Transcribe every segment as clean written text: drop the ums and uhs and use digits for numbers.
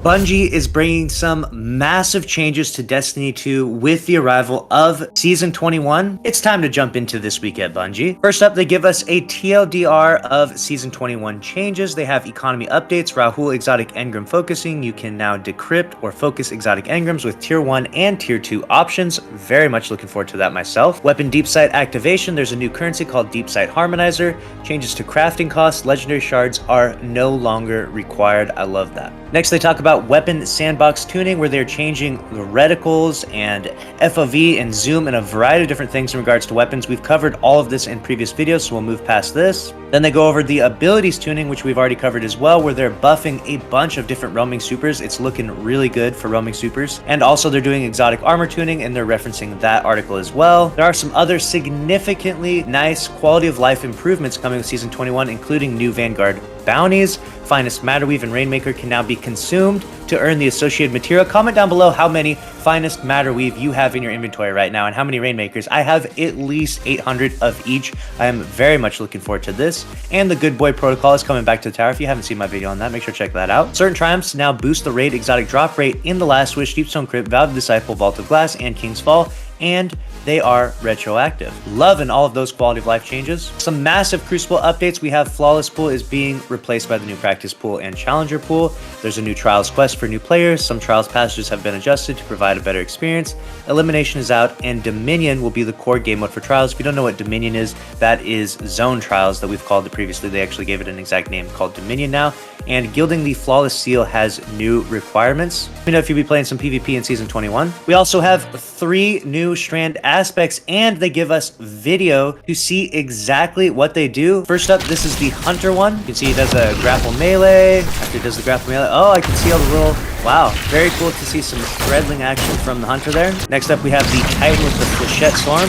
Bungie is bringing some massive changes to Destiny 2 with the arrival of Season 21. It's time to jump into this week at Bungie. First up, they give us a TLDR of Season 21 changes. They have economy updates, Rahul exotic engram focusing. You can now decrypt or focus exotic engrams with Tier 1 and Tier 2 options. Very much looking forward to that myself. Weapon deep sight activation. There's a new currency called Deep Sight Harmonizer. Changes to crafting costs. Legendary shards are no longer required. I love that. Next, they talk about weapon sandbox tuning, where they're changing the reticles and FOV and zoom and a variety of different things in regards to weapons. We've covered all of this in previous videos, so we'll move past this. Then they go over the abilities tuning, which we've already covered as well, where they're buffing a bunch of different roaming supers. It's looking really good for roaming supers. And also they're doing exotic armor tuning, and they're referencing that article as well. There are some other significantly nice quality of life improvements coming with Season 21, including new Vanguard bounties. Finest Matterweave and Rainmaker can now be consumed to earn the associated material. Comment down below how many Finest Matterweave you have in your inventory right now and how many Rainmakers. I have at least 800 of each. I am very much looking forward to this. And the Good Boy Protocol is coming back to the tower. If you haven't seen my video on that, make sure to check that out. Certain triumphs now boost the raid exotic drop rate in the Last Wish, Deepstone Crypt, Vowed Disciple, Vault of Glass, and King's Fall. And they are retroactive. Loving all of those quality of life changes. Some massive Crucible updates. We have Flawless Pool is being replaced by the new Practice Pool and Challenger Pool. There's a new Trials quest for new players. Some Trials passages have been adjusted to provide a better experience. Elimination is out, and Dominion will be the core game mode for Trials. If you don't know what Dominion is, that is Zone Trials that we've called it previously. They actually gave it an exact name called Dominion now. And gilding the Flawless Seal has new requirements. Let me know if you'll be playing some PvP in Season 21. We also have 3 new Strand aspects, and they give us video to see exactly what they do. First up, this is the Hunter one. You can see he does a grapple melee. After he does the grapple melee, oh, I can see all the little, wow, very cool to see some threadling action from the Hunter there. Next up, we have the Titan with the Flechette Storm.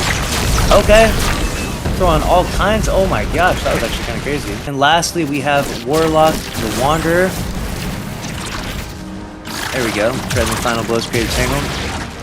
Okay. Throwing all kinds. Oh my gosh, that was actually kind of crazy. And lastly, we have Warlock, the Wanderer. There we go. Treading final blows, creative tangle.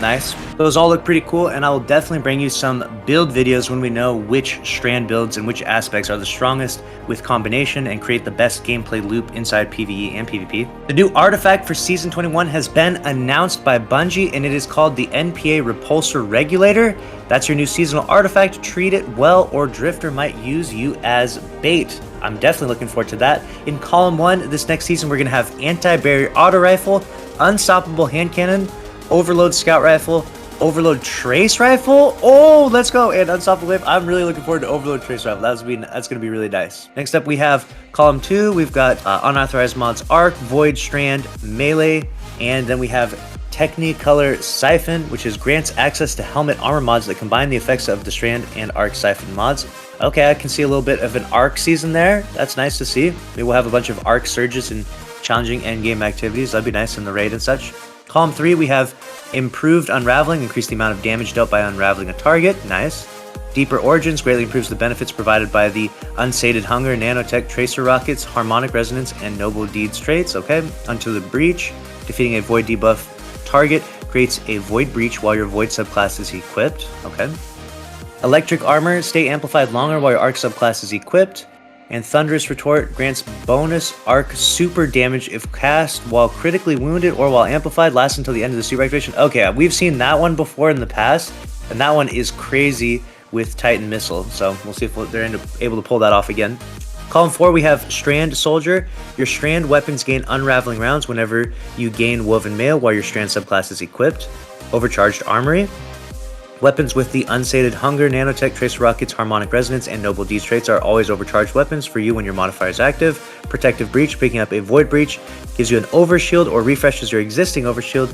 Nice. Those all look pretty cool, and I will definitely bring you some build videos when we know which Strand builds and which aspects are the strongest with combination and create the best gameplay loop inside PvE and PvP. The new artifact for Season 21 has been announced by Bungie, and it is called the NPA Repulsor Regulator. That's your new seasonal artifact. Treat it well, or Drifter might use you as bait. I'm definitely looking forward to that. In Column 1, this next season, we're going to have Anti-Barrier Auto Rifle, Unstoppable Hand Cannon, Overload Scout Rifle, Overload Trace Rifle. Oh, let's go. And Unstoppable Wave. I'm really looking forward to Overload Trace Rifle. That's going to be really nice. Next up, we have Column 2. We've got Unauthorized Mods Arc, Void Strand, Melee, and then we have Technicolor Siphon, which grants access to helmet armor mods that combine the effects of the Strand and Arc Siphon mods. Okay, I can see a little bit of an Arc season there. That's nice to see. Maybe we'll have a bunch of Arc surges and challenging endgame activities. That'd be nice in the raid and such. Column 3, we have Improved Unraveling, increase the amount of damage dealt by unraveling a target. Nice. Deeper Origins greatly improves the benefits provided by the Unsated Hunger, Nanotech, Tracer Rockets, Harmonic Resonance, and Noble Deeds traits. Okay. Unto the Breach, defeating a Void debuff target creates a Void Breach while your Void subclass is equipped. Okay. Electric Armor, stay amplified longer while your Arc subclass is equipped. And Thunderous Retort grants bonus arc super damage if cast while critically wounded or while amplified, lasts until the end of the super activation. Okay, we've seen that one before in the past, and that one is crazy with Titan Missile. So we'll see if they're able to pull that off again. Column 4, we have Strand Soldier. Your Strand weapons gain unraveling rounds whenever you gain Woven Mail while your Strand subclass is equipped. Overcharged Armory. Weapons with the Unsated Hunger, Nanotech, Tracer Rockets, Harmonic Resonance, and Noble Deeds traits are always overcharged weapons for you when your modifier is active. Protective Breach, picking up a Void Breach, gives you an Overshield or refreshes your existing Overshield.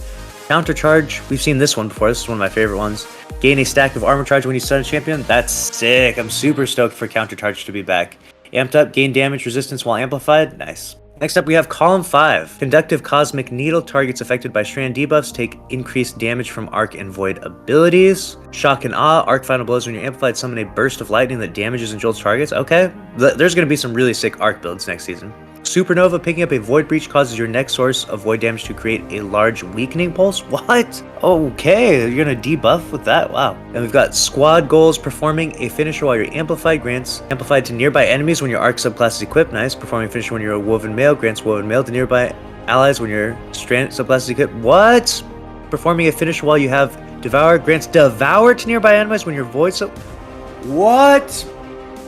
Countercharge, we've seen this one before, this is one of my favorite ones. Gain a stack of armor charge when you stun a champion. That's sick, I'm super stoked for Countercharge to be back. Amped up, gain damage resistance while amplified, nice. Next up, we have Column 5. Conductive Cosmic Needle. Targets affected by Strand debuffs take increased damage from Arc and Void abilities. Shock and Awe. Arc Final Blows when you're amplified. Summon a burst of lightning that damages and jolts targets. Okay. There's going to be some really sick Arc builds next season. Supernova, picking up a Void Breach causes your next source of Void damage to create a large weakening pulse. What? Okay, you're gonna debuff with that? Wow. And we've got Squad Goals, performing a finisher while you're amplified, grants amplified to nearby enemies when your Arc subclass is equipped. Nice. Performing a finisher when you're a Woven Mail, grants Woven Mail to nearby allies when your strand subclass is equipped. What? Performing a finish while you have Devour grants Devour to nearby enemies when your void sub. What?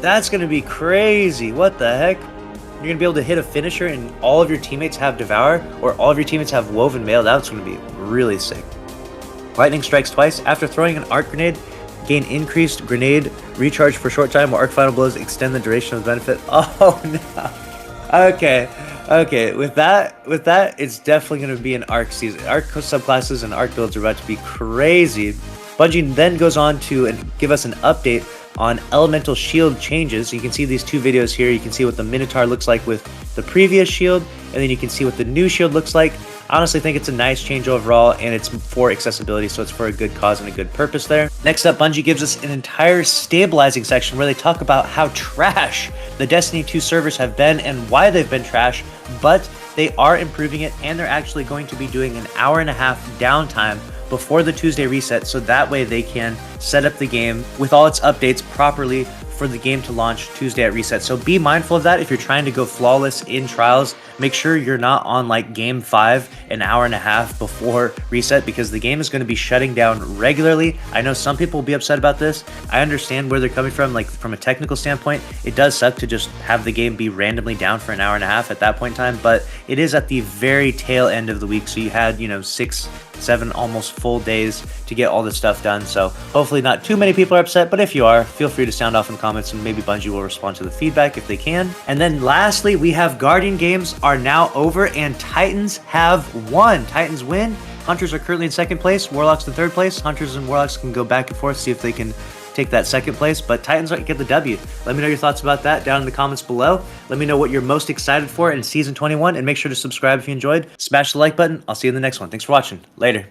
That's gonna be crazy. What the heck? You're gonna be able to hit a finisher and all of your teammates have Devour, or all of your teammates have Woven Mail. That's gonna be really sick. Lightning strikes twice. After throwing an arc grenade, gain increased grenade recharge for short time, while arc final blows extend the duration of the benefit. Oh no. Okay. With that, it's definitely gonna be an arc season. Arc subclasses and arc builds are about to be crazy. Bungie then goes on to give us an update on elemental shield changes. So you can see these two videos here. You can see what the Minotaur looks like with the previous shield, and then you can see what the new shield looks like. I honestly think it's a nice change overall, and it's for accessibility, so it's for a good cause and a good purpose there. Next up, Bungie gives us an entire stabilizing section where they talk about how trash the Destiny 2 servers have been and why they've been trash, but they are improving it, and they're actually going to be doing an hour-and-a-half downtime before the Tuesday reset, so that way they can set up the game with all its updates properly for the game to launch Tuesday at reset. So be mindful of that if you're trying to go flawless in trials. Make sure you're not on like game 5 an hour and a half before reset, because the game is going to be shutting down regularly. I know some people will be upset about this. I understand where they're coming from. Like from a technical standpoint, it does suck to just have the game be randomly down for an hour and a half at that point in time, but it is at the very tail end of the week. So you had, 6, 7 almost full days to get all this stuff done. So hopefully not too many people are upset, but if you are, feel free to sound off in the comments and maybe Bungie will respond to the feedback if they can. And then lastly, we have Guardian games are now over and Titans have won. Titans win. Hunters are currently in second place, Warlocks in third place. Hunters and Warlocks can go back and forth, see if they can take that second place, but Titans get the W. Let me know your thoughts about that down in the comments below. Let me know what you're most excited for in Season 21, and make sure to subscribe if you enjoyed. Smash the like button. I'll see you in the next one. Thanks for watching. Later.